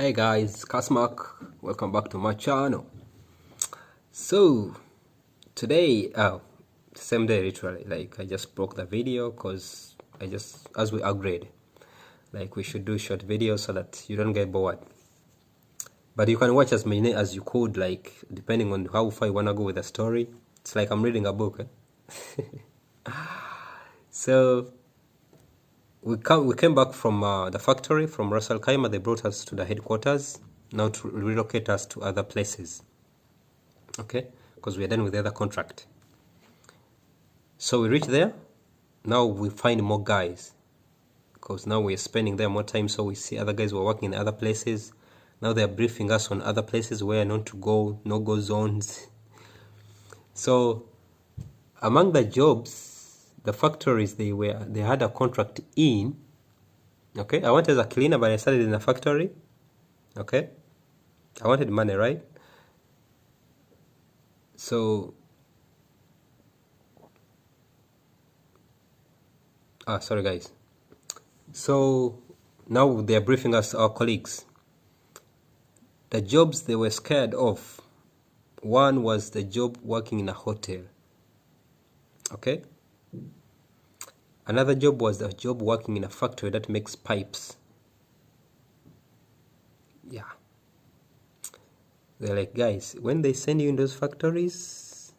Hey guys, Kasmark, welcome back to my channel. So today, same day literally, like I just broke the video because as we agreed, like we should do short videos so that you don't get bored. But you can watch as many as you could, like depending on how far you wanna go with the story. It's like I'm reading a book. So we came back from the factory from Ras Al Khaimah. They brought us to the headquarters now to relocate us to other places. Okay, because we are done with the other contract. So we reach there. Now we find more guys because now we're spending there more time. So we see other guys who are working in other places. Now they're briefing us on other places where not to go, no-go zones. So among the jobs, the factories they had a contract in. Okay, I wanted as a cleaner, but I started in a factory. Okay, I wanted money, right? So sorry guys. So now they're briefing us, our colleagues. The jobs they were scared of. One was the job working in a hotel. Okay. Another job was the job working in a factory that makes pipes. Yeah. They're like, guys, when they send you in those factories,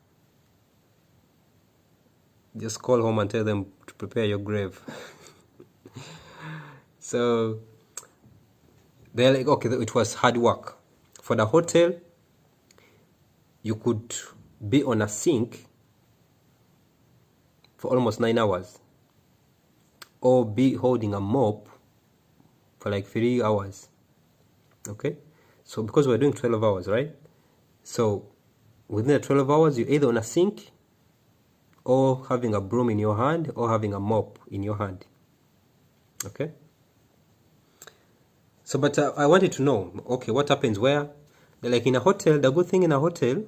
just call home and tell them to prepare your grave. So they're like, okay, it was hard work. For the hotel, you could be on a sink for almost 9 hours or be holding a mop for like 3 hours. Okay, so because we're doing 12 hours, right? So within the 12 hours, you're either on a sink or having a broom in your hand or having a mop in your hand. Okay, so but I wanted to know, okay, what happens where? Like in a hotel, the good thing in a hotel,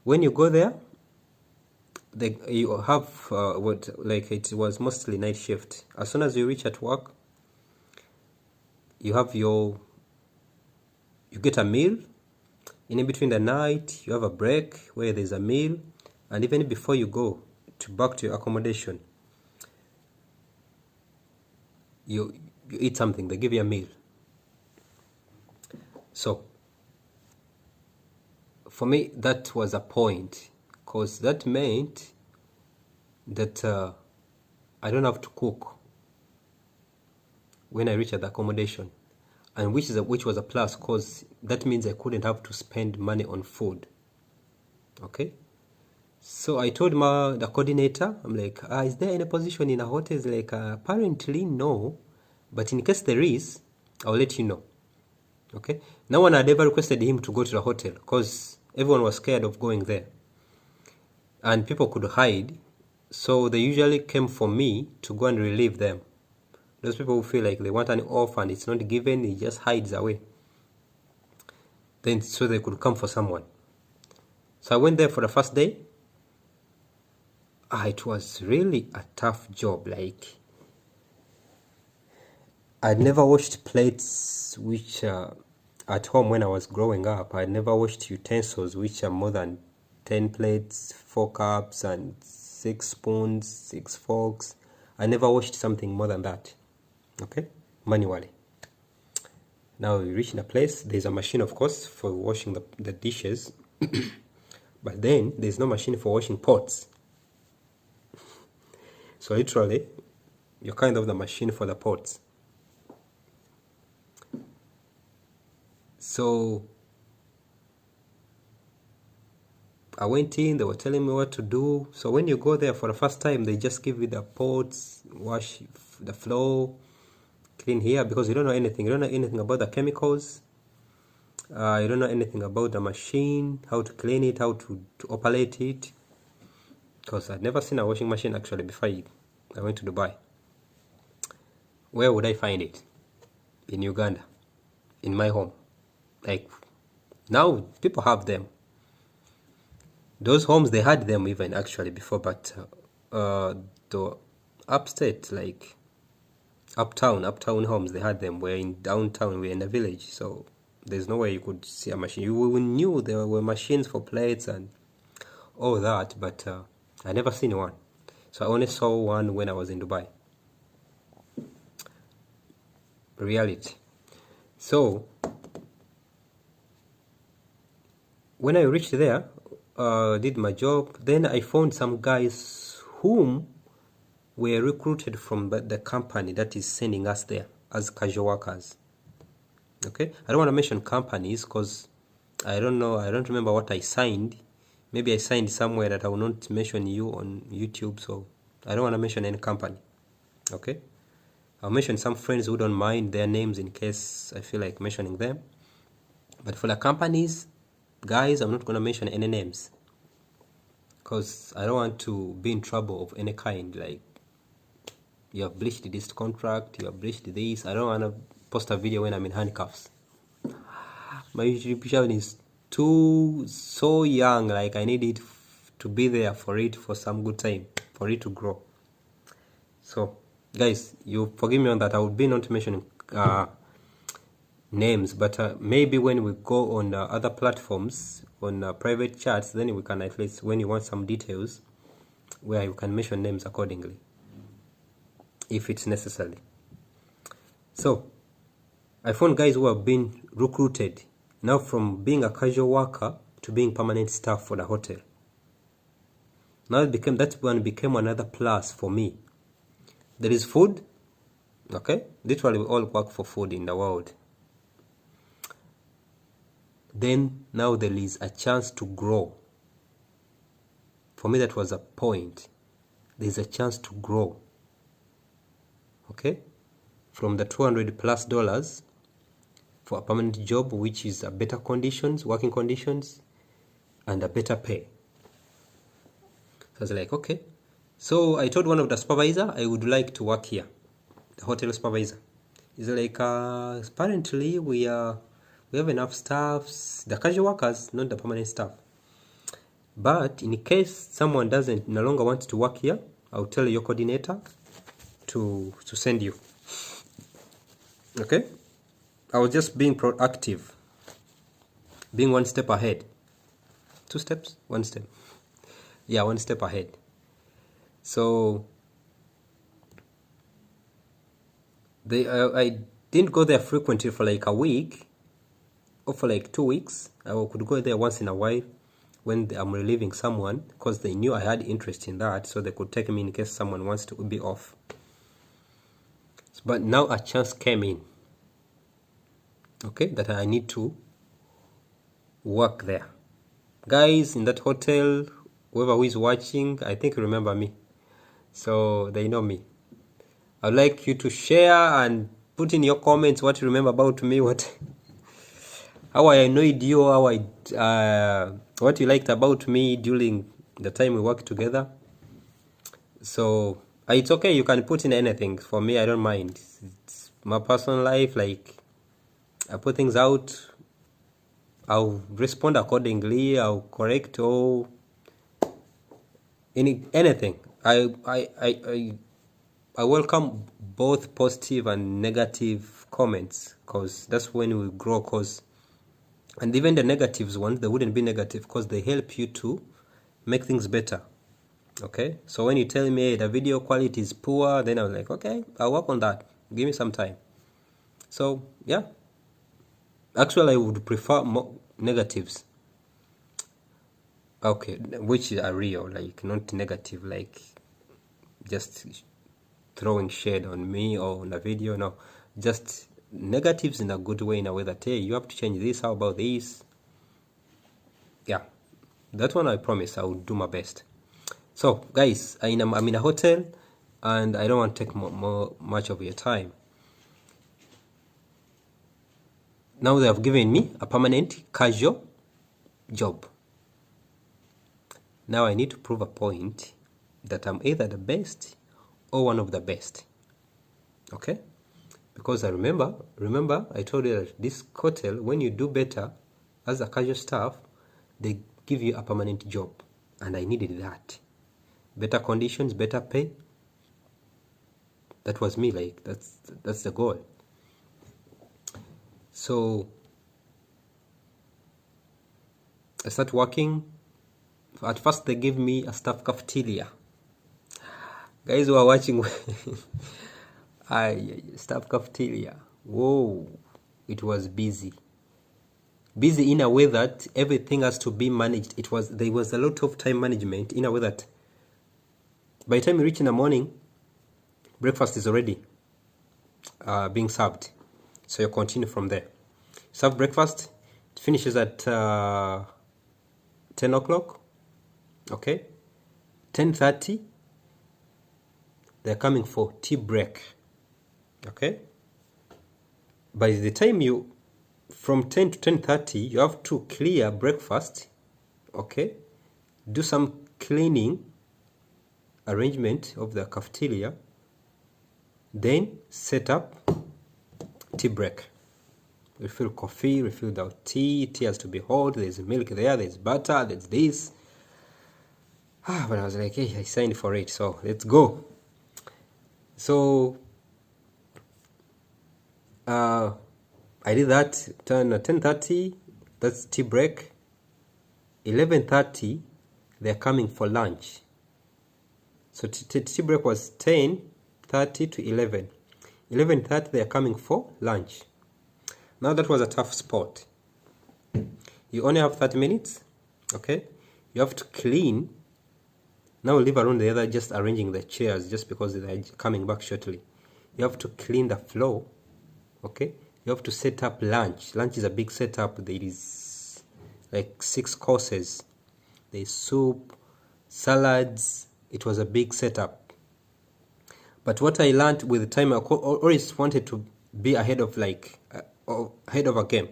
when you go there, you have it was mostly night shift. As soon as you reach at work, you get a meal. In between the night, you have a break where there's a meal, and even before you go back to your accommodation, you eat something. They give you a meal. So for me, that was a point, because that meant that I don't have to cook when I reach at the accommodation, and which was a plus, because that means I couldn't have to spend money on food. Okay, so I told the coordinator, I'm like, is there any position in a hotel? He's like, apparently no, but in case there is, I'll let you know. Okay, no one had ever requested him to go to the hotel because everyone was scared of going there and people could hide, so they usually came for me to go and relieve them. Those people who feel like they want an offer and it's not given, he just hides away. Then so they could come for someone. So I went there for the first day. It was really a tough job. Like, I'd never washed plates which at home when I was growing up. I'd never washed utensils which are more than 10 plates, 4 cups and 6 spoons, 6 forks. I never washed something more than that. Okay, manually. Now we reach in a place, there's a machine of course for washing the dishes, but then there's no machine for washing pots. So literally, you're kind of the machine for the pots. So I went in, they were telling me what to do. So when you go there for the first time, they just give you the pots, wash the floor, clean here, because you don't know anything. You don't know anything about the chemicals. You don't know anything about the machine, how to clean it, how to operate it. Because I'd never seen a washing machine actually before I went to Dubai. Where would I find it? In Uganda, in my home. Like, now people have them. Those homes, they had them even actually before, but the upstate, like uptown homes, they had them. We're in downtown, we're in a village, so there's no way you could see a machine. We knew there were machines for plates and all that, but I never seen one. So I only saw one when I was in Dubai. Reality. So when I reached there, did my job, then I found some guys whom were recruited from the company that is sending us there as casual workers. Okay, I don't want to mention companies because I don't know, I don't remember what I signed. Maybe I signed somewhere that I will not mention you on YouTube, so I don't want to mention any company. Okay, I'll mention some friends who don't mind their names in case I feel like mentioning them. But for the companies, guys, I'm not going to mention any names because I don't want to be in trouble of any kind, like you have breached this contract, you have breached this. I don't want to post a video when I'm in handcuffs. My YouTube channel is so young, like I need it to be there for it for some good time, for it to grow. So guys, you forgive me on that. I would be not mentioning names, but maybe when we go on other platforms, on private chats, then we can at least, when you want some details, where you can mention names accordingly if it's necessary. So I found guys who have been recruited now from being a casual worker to being permanent staff for the hotel. Now that one became another plus for me. There is food. Okay, literally we all work for food in the world. Then now there is a chance to grow. For me, that was a point. There's a chance to grow. Okay, from the $200+ for a permanent job, which is a better conditions, working conditions, and a better pay. So I was like, okay. So I told one of the supervisor I would like to work here, the hotel supervisor. He's like, apparently we have enough staffs, the casual workers, not the permanent staff. But in case someone no longer want to work here, I'll tell your coordinator to send you. Okay? I was just being proactive, being one step ahead. 2 steps? 1 step. Yeah, 1 step ahead. So I didn't go there frequently for like a week or for like 2 weeks. I could go there once in a while when I'm relieving someone, because they knew I had interest in that, so they could take me in case someone wants to be off. But now a chance came in, okay, that I need to work there. Guys in that hotel, whoever who is watching, I think you remember me, so they know me. I'd like you to share and put in your comments what you remember about me, how I annoyed you, what you liked about me during the time we worked together. So it's okay, you can put in anything. For me, I don't mind. It's my personal life. Like, I put things out, I'll respond accordingly, I'll correct or anything. I welcome both positive and negative comments, because that's when we grow. And even the negatives ones, they wouldn't be negative because they help you to make things better. Okay, so when you tell me, hey, the video quality is poor, then I was like, okay, I'll work on that. Give me some time. So yeah, actually I would prefer more negatives. Okay, which are real, like not negative, like just throwing shade on me or on a video. No, just negatives in a good way, in a way that, hey, you have to change this, how about this? Yeah, that one I promise I will do my best. So guys, I'm in a hotel and I don't want to take much of your time. Now they have given me a permanent casual job. Now I need to prove a point that I'm either the best or one of the best. Okay? Because I remember I told you that this hotel, when you do better as a casual staff, they give you a permanent job, and I needed that. Better conditions, better pay, That was me, like that's the goal. So I start working. At first they gave me a staff cafeteria. Guys who are watching, staff cafeteria. Whoa, it was busy. Busy in a way that everything has to be managed. There was a lot of time management in a way that by the time you reach in the morning, breakfast is already being served. So you continue from there. Serve breakfast. It finishes at 10 o'clock. Okay, 10:30. They're coming for tea break. Okay. By the time from 10 to 10:30, you have to clear breakfast. Okay. Do some cleaning, arrangement of the cafeteria. Then set up tea break. Refill coffee, refill the tea. Tea has to be hot. There's milk there. There's butter. There's this. But I was like, hey, I signed for it, so let's go. So I did that. 10:30, that's tea break. 11:30, they're coming for lunch. So tea break was 10:30 to 11. 11:30, they're coming for lunch. Now that was a tough spot. You only have 30 minutes. Okay, you have to clean. Now leave around the other, just arranging the chairs just because they're coming back shortly. You have to clean the floor. Okay, you have to set up lunch. Lunch is a big setup. There is like 6 courses. There's soup, salads. It was a big setup. But what I learned with the time, I always wanted to be ahead of a game.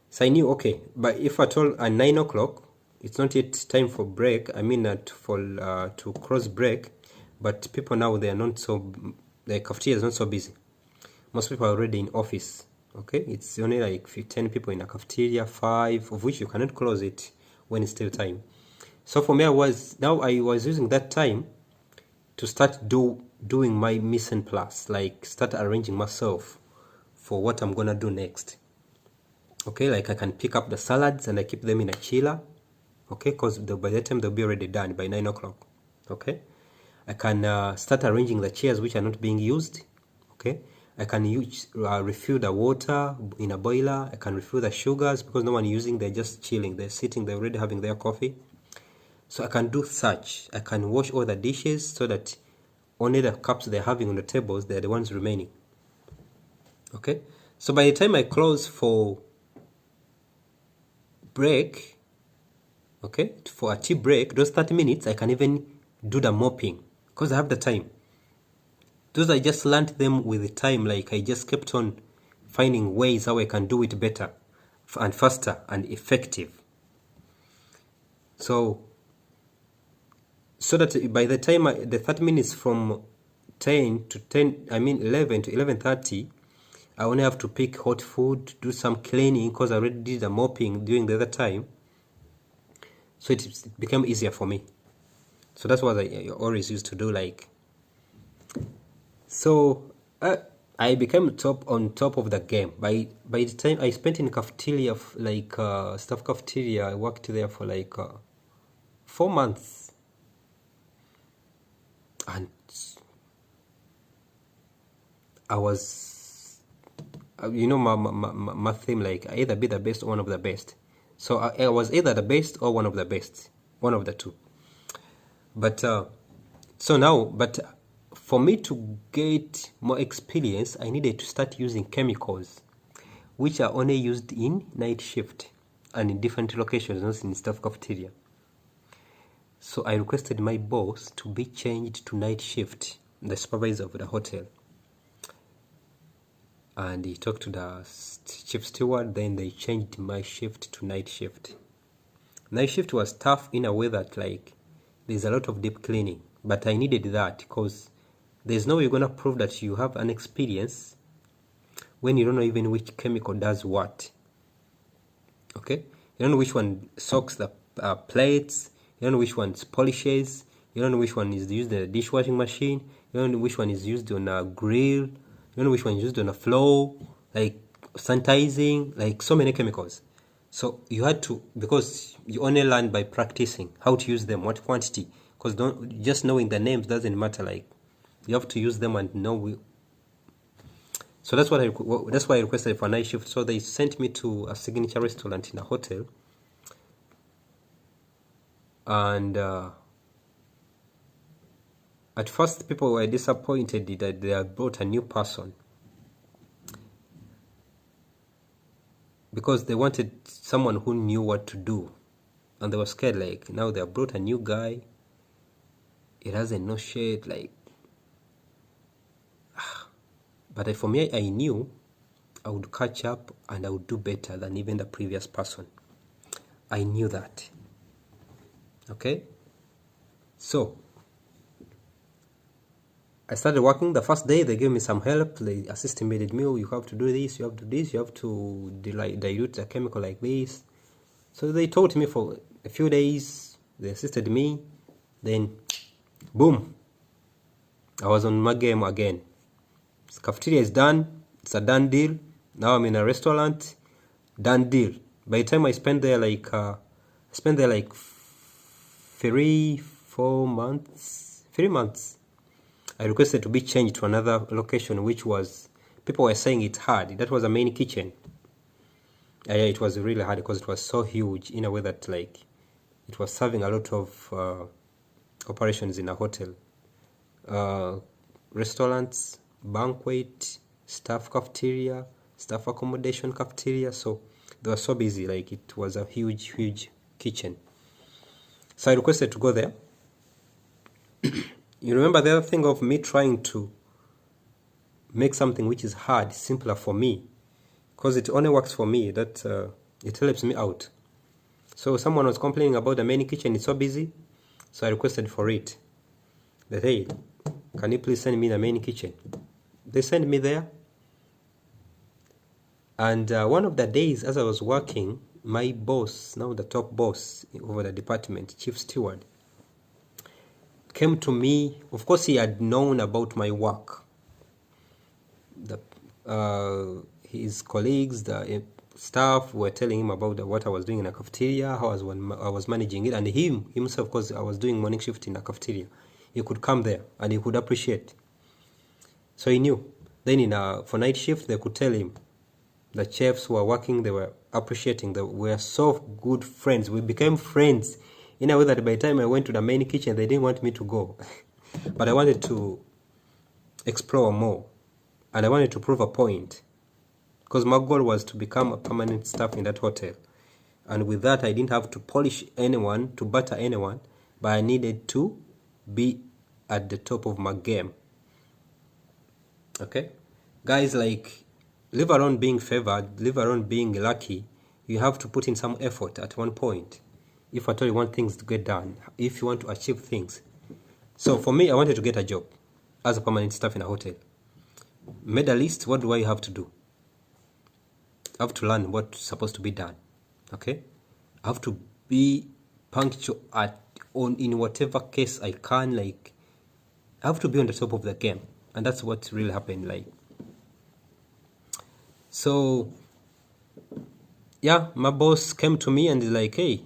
So I knew, okay, but if at all at 9 o'clock, it's not yet time for break. I mean, to cross break, but people now, they are not so, the cafeteria is not so busy. Most people are already in office. Okay, it's only like 10 people in a cafeteria, 5 of which you cannot close it when it's still time. So for me, I was using that time to start doing my mise en place, like start arranging myself for what I'm gonna do next. Okay, like I can pick up the salads and I keep them in a chiller. Okay, because by that time they'll be already done by 9 o'clock. Okay, I can start arranging the chairs which are not being used. Okay, I can refill the water in a boiler. I can refill the sugars because no one using. They're just chilling. They're sitting. They're already having their coffee. So I can do such. I can wash all the dishes so that only the cups they're having on the tables, they're the ones remaining. Okay, so by the time I close for break, okay, for a tea break, those 30 minutes, I can even do the mopping because I have the time. Those I just learned them with the time, like I just kept on finding ways how I can do it better and faster and effective. So that by the time the 30 minutes from 11 to 11:30, I only have to pick hot food, do some cleaning because I already did the mopping during the other time. So it became easier for me. So that's what I always used to do. Like, so I became on top of the game. By the time I spent in cafeteria, staff cafeteria, I worked there for like 4 months, and I was, my theme, like I either be the best or one of the best. So I was either the best or one of the best, one of the two. But for me to get more experience, I needed to start using chemicals, which are only used in night shift and in different locations, not in staff cafeteria. So I requested my boss to be changed to night shift, the supervisor of the hotel. And he talked to the chief steward, then they changed my shift to night shift. Night shift was tough in a way that, like, there's a lot of deep cleaning, but I needed that because there's no way you're going to prove that you have an experience when you don't know even which chemical does what. Okay? You don't know which one soaks the plates, you don't know which one polishes, you don't know which one is used in the dishwashing machine, You don't know which one is used on a grill. You don't know which one is used on a floor, like sanitizing, like so many chemicals. So you had to, because you only learn by practicing how to use them, what quantity. Because don't just knowing the names doesn't matter. Like you have to use them and know. So that's why I requested for a night shift. So they sent me to a signature restaurant in a hotel, and at first people were disappointed that they had brought a new person, because they wanted someone who knew what to do, and they were scared, like now they have brought a new guy, he doesn't know shit, like. But for me, I knew I would catch up and I would do better than even the previous person. I knew that. Okay? So I started working. The first day they gave me some help. They assisted me, you have to do this, you have to do this, you have to dilute the chemical like this. So they taught me for a few days. They assisted me. Then, boom, I was on my game again. This cafeteria is done. It's a done deal. Now I'm in a restaurant. Done deal. By the time I spent there like 3 months. I requested to be changed to another location, which was, people were saying it's hard. That was a main kitchen. Yeah, it was really hard because it was so huge in a way that like it was serving a lot of operations in a hotel, restaurants, banquet, staff cafeteria, staff accommodation cafeteria. So they were so busy, like it was a huge kitchen. So I requested to go there. You remember the other thing of me trying to make something which is hard simpler for me, because it only works for me, that it helps me out. So someone was complaining about the main kitchen, it's so busy. So I requested for it, that hey, can you please send me the main kitchen? They sent me there. And one of the days as I was working, my boss, now the top boss over the department, chief steward, came to me. Of course, he had known about my work. His colleagues, the staff were telling him about what I was doing in the cafeteria, how I was managing it, and himself, because I was doing morning shift in the cafeteria, he could come there and he could appreciate. So he knew. Then for night shift, they could tell him. The chefs who were working, they were appreciating. We were so good friends. We became friends in a way that by the time I went to the main kitchen, they didn't want me to go. But I wanted to explore more. And I wanted to prove a point. Because my goal was to become a permanent staff in that hotel. And with that, I didn't have to polish anyone, to butter anyone. But I needed to be at the top of my game. Okay? Guys, like, live around being favored, live around being lucky. You have to put in some effort at one point. If at all you want things to get done, if you want to achieve things. So for me, I wanted to get a job as a permanent staff in a hotel. Made a list, what do I have to do? I have to learn what's supposed to be done. Okay? I have to be punctual in whatever case I can. Like, I have to be on the top of the game. And that's what really happened. Like, so, yeah, my boss came to me and he's like, hey,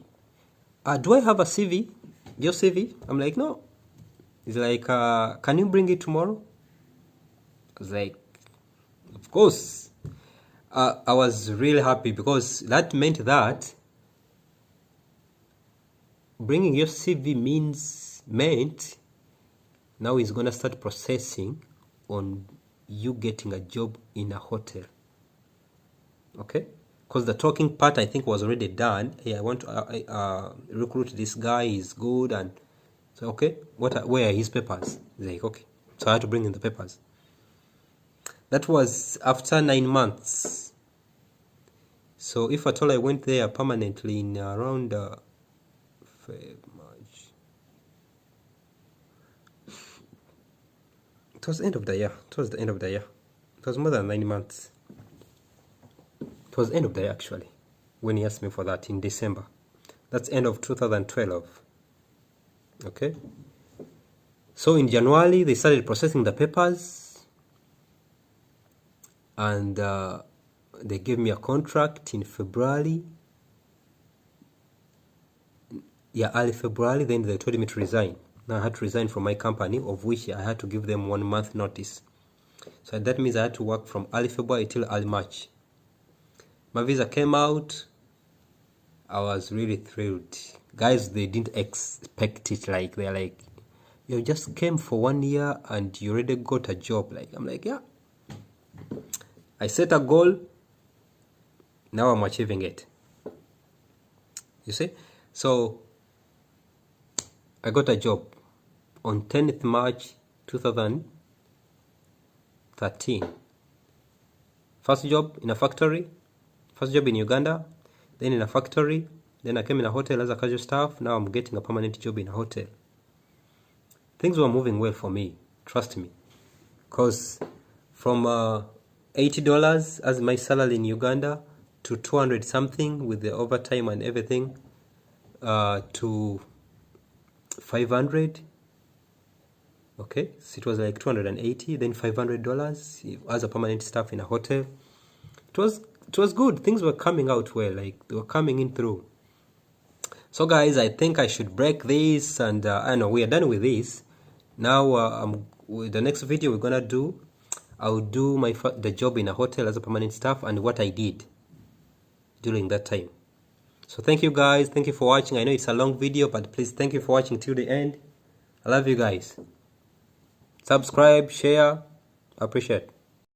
do I have a CV? Your CV? I'm like, no. He's like, can you bring it tomorrow? I was like, of course. I was really happy because that meant that bringing your CV meant now he's going to start processing on you getting a job in a hotel. Okay? Because the talking part, I think, was already done. Hey, I want to recruit this guy. He's good. And so, okay, where are his papers? He's like, okay. So I had to bring in the papers. That was after 9 months. So if at all I went there permanently in around March. It was the end of the year. It was the end of the year. It was more than 9 months. It was the end of the year, actually, when he asked me for that in December. That's end of 2012. Okay? So in January, they started processing the papers, and they gave me a contract in February. Yeah, early February. Then they told me to resign. Now I had to resign from my company, of which I had to give them 1 month notice. So that means I had to work from early February till early March. My visa came out. I was really thrilled. Guys, they didn't expect it. Like, they're like, you just came for 1 year and you already got a job. Like, I'm like, yeah. I set a goal. Now I'm achieving it. You see? So I got a job on 10th March 2013. First job in a factory. First job in Uganda. Then in a factory. Then I came in a hotel as a casual staff. Now I'm getting a permanent job in a hotel. Things were moving well for me. Trust me. Because from $80 as my salary in Uganda to 200 something with the overtime and everything, to 500. Okay, so it was like 280, then $500 as a permanent staff in a hotel. It was good. Things were coming out well, like they were coming in through. So guys, I think I should break this, and I know we are done with this. Now with the next video we're gonna do, I'll do the job in a hotel as a permanent staff and what I did during that time. So thank you guys, thank you for watching. I know it's a long video, but please, thank you for watching till the end. I love you guys. Subscribe, share, I appreciate it.